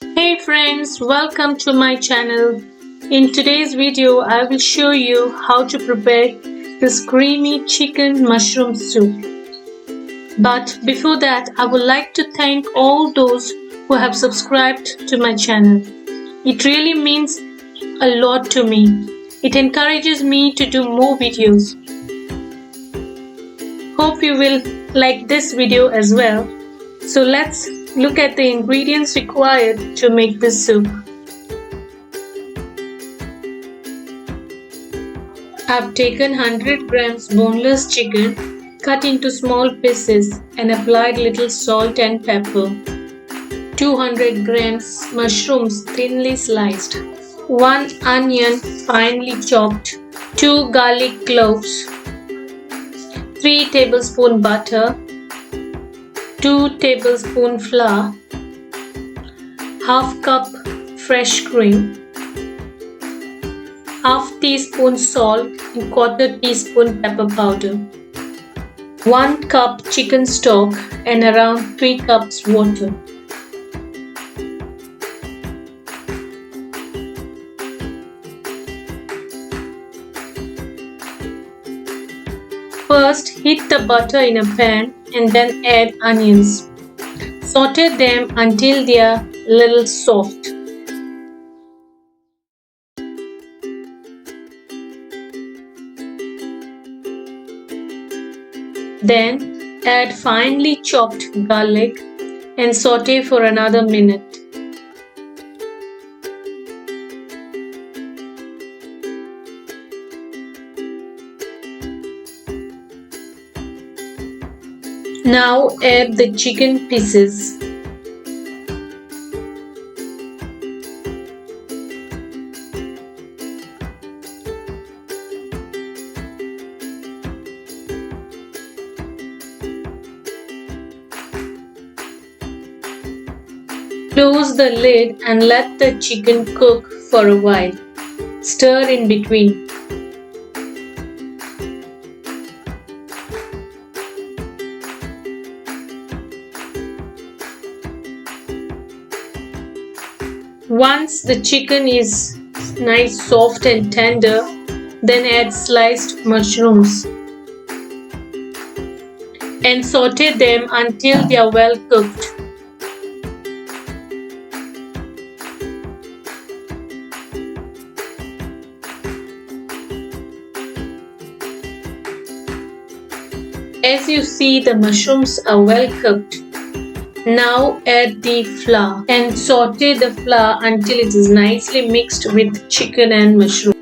Hey friends, welcome to my channel. In today's video, I will show you how to prepare this creamy chicken mushroom soup. But before that, I would like to thank all those who have subscribed to my channel. It really means a lot to me. It encourages me to do more videos. Hope you will like this video as well. So let's look at the ingredients required to make this soup. I've taken 100 grams boneless chicken, cut into small pieces and applied little salt and pepper. 200 grams mushrooms thinly sliced. 1 onion finely chopped. 2 garlic cloves. 3 tablespoon butter. 2 tablespoon flour. Half cup fresh cream. Half teaspoon salt and quarter teaspoon pepper powder. 1 cup chicken stock and around 3 cups water. First, heat the butter in a pan and then add onions. Saute them until they are little soft. Then add finely chopped garlic and saute for another minute. Now add the chicken pieces. Close the lid and let the chicken cook for a while. Stir in between. Once the chicken is nice, soft and tender, then add sliced mushrooms and saute them until they are well cooked. As you see, the mushrooms are well cooked. Now add the flour and saute the flour until it is nicely mixed with chicken and mushroom.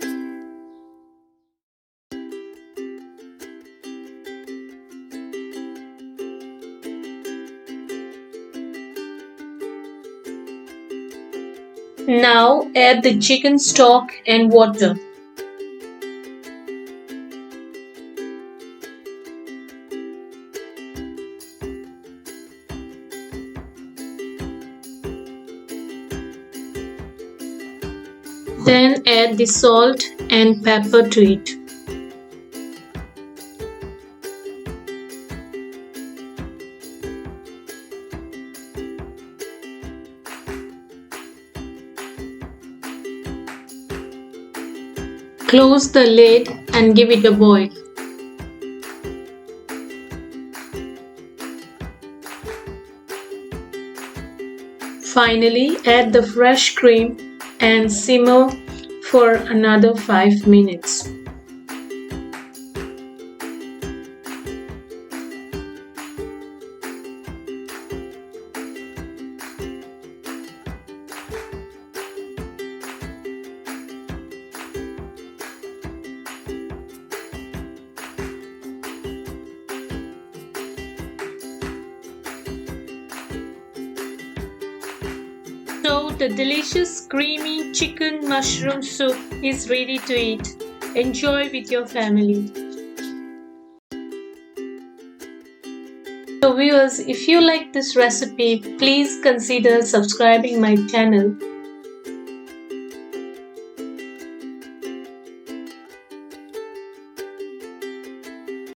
Now add the chicken stock and water. Then add the salt and pepper to it. Close the lid and give it a boil. Finally, add the fresh cream and simmer for another 5 minutes. So the delicious creamy chicken mushroom soup is ready to eat. Enjoy with your family. So viewers, if you like this recipe, please consider subscribing my channel